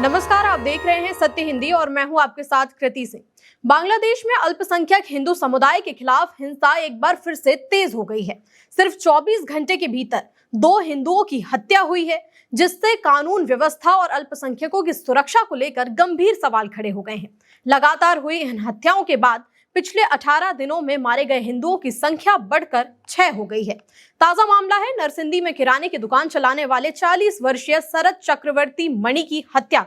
नमस्कार, आप देख रहे हैं सत्य हिंदी और मैं हूं आपके साथ कृति सिंह। बांग्लादेश में अल्पसंख्यक हिंदू समुदाय के खिलाफ हिंसा एक बार फिर से तेज हो गई है। सिर्फ 24 घंटे के भीतर 2 हिंदुओं की हत्या हुई है, जिससे कानून व्यवस्था और अल्पसंख्यकों की सुरक्षा को लेकर गंभीर सवाल खड़े हो गए हैं। लगातार हुई इन हत्याओं के बाद पिछले 18 दिनों में मारे गए हिंदुओं की संख्या बढ़कर 6 हो गई है। ताजा मामला है नरसिंदी में किराने की दुकान चलाने वाले 40 वर्षीय शरद चक्रवर्ती मणि की हत्या।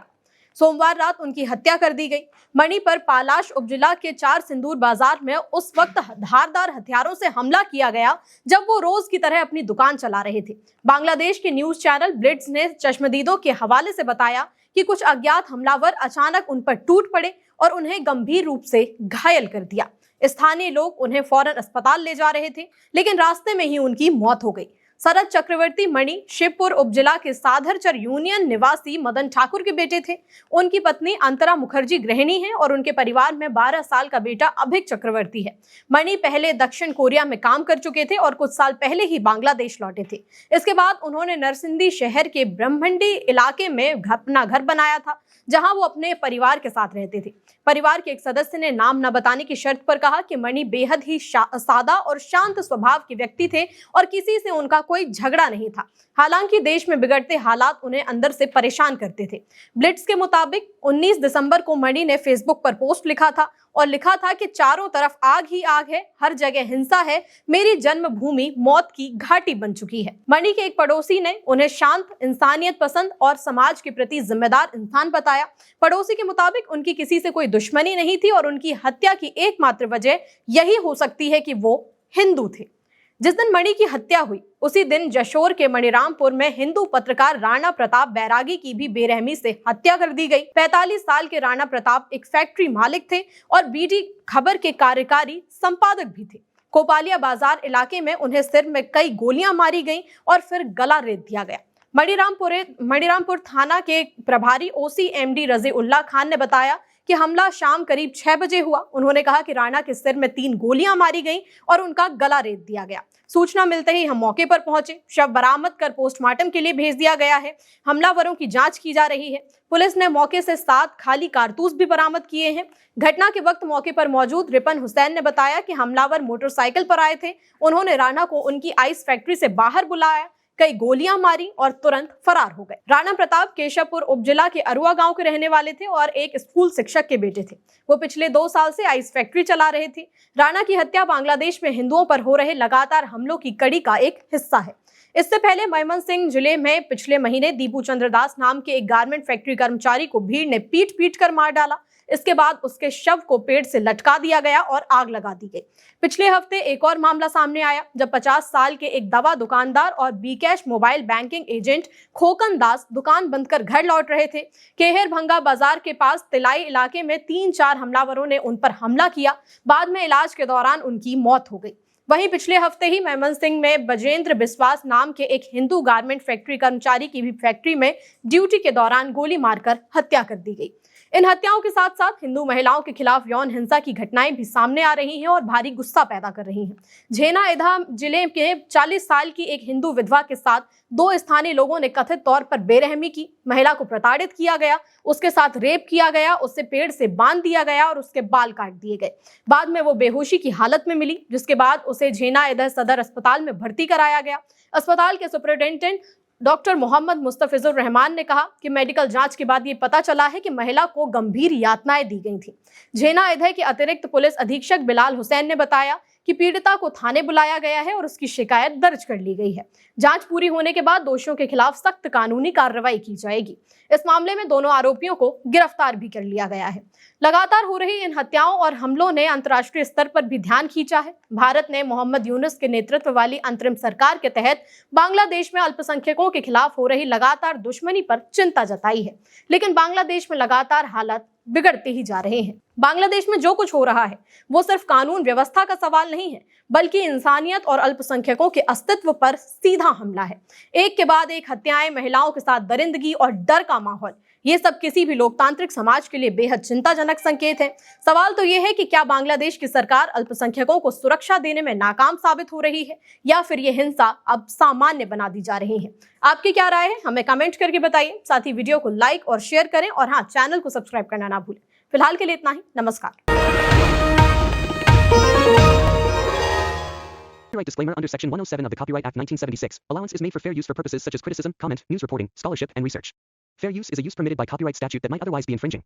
सोमवार रात उनकी हत्या कर दी गई। मणि पर पालाश उपजिला के 4 सिंदूर बाजार में उस वक्त धारदार हथियारों से हमला किया गया जब वो रोज की तरह अपनी दुकान चला रहे थे। बांग्लादेश के न्यूज चैनल ब्लिट्ज ने चश्मदीदों के हवाले से बताया कि कुछ अज्ञात हमलावर अचानक उन पर टूट पड़े और उन्हें गंभीर रूप से घायल कर दिया। स्थानीय लोग उन्हें फौरन अस्पताल ले जा रहे थे, लेकिन रास्ते में ही उनकी मौत हो गई। शरद चक्रवर्ती मणि शिवपुर उपजिला के साधरचर यूनियन निवासी मदन ठाकुर के बेटे थे। उनकी पत्नी अंतरा मुखर्जी गृहिणी है और उनके परिवार में 12 साल का बेटा अभिक चक्रवर्ती है। मणि पहले दक्षिण कोरिया में काम कर चुके थे और कुछ साल पहले ही बांग्लादेश लौटे थे। इसके बाद उन्होंने नरसिंदी शहर के ब्रह्मंडी इलाके में अपना घर बनाया था, जहां वो अपने परिवार के साथ रहते थे। परिवार के एक सदस्य ने नाम न बताने की शर्त पर कहा कि मणि बेहद ही सादा और शांत स्वभाव के व्यक्ति थे और किसी से उनका कोई झगड़ा नहीं था। हालांकि देश में बिगड़ते हालात उन्हें अंदर से परेशान करते थे। ब्लिट्स के मुताबिक 19 दिसंबर को मणि ने फेसबुक पर पोस्ट लिखा था और लिखा था कि चारों तरफ आग ही आग है, हर जगह हिंसा है, मेरी जन्मभूमि मौत की घाटी बन चुकी है। मणि के एक पड़ोसी ने उन्हें शांत, इंसानियत पसंद और समाज के प्रति जिम्मेदार इंसान बताया। पड़ोसी के मुताबिक उनकी किसी से कोई दुश्मनी नहीं थी और उनकी हत्या की एकमात्र वजह यही हो सकती है कि वो हिंदू थे। जिस दिन मणि की हत्या हुई उसी दिन जशोर के मणिरामपुर में हिंदू पत्रकार राणा प्रताप बैरागी की भी बेरहमी से हत्या कर दी गई। 45 साल के राणा प्रताप एक फैक्ट्री मालिक थे और बीडी खबर के कार्यकारी संपादक भी थे। कोपालिया बाजार इलाके में उन्हें सिर में कई गोलियां मारी गईं और फिर गला रेत दिया गया। मणिरामपुर थाना के प्रभारी ओसी एमडी रजी उल्लाह खान ने बताया कि हमला शाम करीब 6 बजे हुआ। उन्होंने कहा कि राणा के सिर में 3 गोलियां मारी गईं और उनका गला रेत दिया गया। सूचना मिलते ही हम मौके पर पहुंचे। शव बरामद कर पोस्टमार्टम के लिए भेज दिया गया है। हमलावरों की जांच की जा रही है। पुलिस ने मौके से 7 खाली कारतूस भी बरामद किए हैं। घटना के वक्त मौके पर मौजूद रिपन हुसैन ने बताया कि हमलावर मोटरसाइकिल पर आए थे। उन्होंने राणा को उनकी आइस फैक्ट्री से बाहर बुलाया, कई गोलियां मारी और तुरंत फरार हो गए। राणा प्रताप केशवपुर उपजिला के अरुआ गांव के रहने वाले थे और एक स्कूल शिक्षक के बेटे थे। वो पिछले 2 साल से आइस फैक्ट्री चला रहे थे। राणा की हत्या बांग्लादेश में हिंदुओं पर हो रहे लगातार हमलों की कड़ी का एक हिस्सा है। इससे पहले मयमनसिंह जिले में पिछले महीने दीपू चंद्र दास नाम के एक गारमेंट फैक्ट्री कर्मचारी को भीड़ ने पीट कर मार डाला। इसके बाद उसके शव को पेड़ से लटका दिया गया और आग लगा दी गई। पिछले हफ्ते एक और मामला सामने आया जब 50 साल के एक दवा दुकानदार और बीकैश मोबाइल बैंकिंग एजेंट खोकन दास दुकान बंद कर घर लौट रहे थे। केहर भंगा बाजार के पास तिलाई इलाके में 3-4 हमलावरों ने उन पर हमला किया। बाद में इलाज के दौरान उनकी मौत हो गई। वहीं पिछले हफ्ते ही मयमनसिंह में बजेंद्र बिस्वास नाम के एक हिंदू गारमेंट फैक्ट्री कर्मचारी की भी फैक्ट्री में ड्यूटी के दौरान गोली मारकर हत्या कर दी गई। इन हत्याओं के साथ साथ हिंदू महिलाओं के खिलाफ यौन हिंसा की घटनाएं भी सामने आ रही हैं और भारी गुस्सा पैदा कर रही हैं। झेनाइदा जिले के 40 साल की एक हिंदू विधवा के साथ 2 स्थानीय लोगों ने कथित तौर पर बेरहमी की। महिला को प्रताड़ित किया गया, उसके साथ रेप किया गया, उसे पेड़ से बांध दिया गया और उसके बाल काट दिए गए। बाद में वो बेहोशी की हालत में मिली, जिसके बाद उसे झेनाइदा सदर अस्पताल में भर्ती कराया गया। अस्पताल के सुपरिटेंडेंट डॉक्टर मोहम्मद मुस्तफिजुर रहमान ने कहा कि मेडिकल जांच के बाद ये पता चला है कि महिला को गंभीर यातनाएं दी गई थी। झेनाइदा के अतिरिक्त पुलिस अधीक्षक बिलाल हुसैन ने बताया कि पीड़िता को थाने बुलाया गया है और उसकी शिकायत दर्ज कर ली गई है। जांच पूरी होने के बाद दोषियों के खिलाफ सख्त कानूनी कार्रवाई की जाएगी। इस मामले में दोनों आरोपियों को गिरफ्तार भी कर लिया गया है। लगातार हो रही इन हत्याओं और हमलों ने अंतर्राष्ट्रीय स्तर पर भी ध्यान खींचा है। भारत ने मोहम्मद यूनुस के नेतृत्व वाली अंतरिम सरकार के तहत बांग्लादेश में अल्पसंख्यकों के खिलाफ हो रही लगातार दुश्मनी पर चिंता जताई है, लेकिन बांग्लादेश में लगातार हालात बिगड़ते ही जा रहे हैं। बांग्लादेश में जो कुछ हो रहा है वो सिर्फ कानून व्यवस्था का सवाल नहीं है, बल्कि इंसानियत और अल्पसंख्यकों के अस्तित्व पर सीधा हमला है। एक के बाद एक हत्याएं, महिलाओं के साथ दरिंदगी और डर का माहौल, ये सब किसी भी लोकतांत्रिक समाज के लिए बेहद चिंताजनक संकेत है। सवाल तो यह है कि क्या बांग्लादेश की सरकार अल्पसंख्यकों को सुरक्षा देने में नाकाम साबित हो रही है, या फिर यह हिंसा अब सामान्य बना दी जा रही है। आपकी क्या राय है, हमें कमेंट करके बताइए। साथ ही वीडियो को लाइक और शेयर करें, और हाँ, चैनल को सब्सक्राइब करना ना भूलें। फिलहाल के लिए इतना ही। नमस्कार। Copyright disclaimer under Section 107 of the Copyright Act 1976. Allowance is made for fair use for purposes such as criticism, comment, news reporting, scholarship, and research. Fair use is a use permitted by copyright statute that might otherwise be infringing.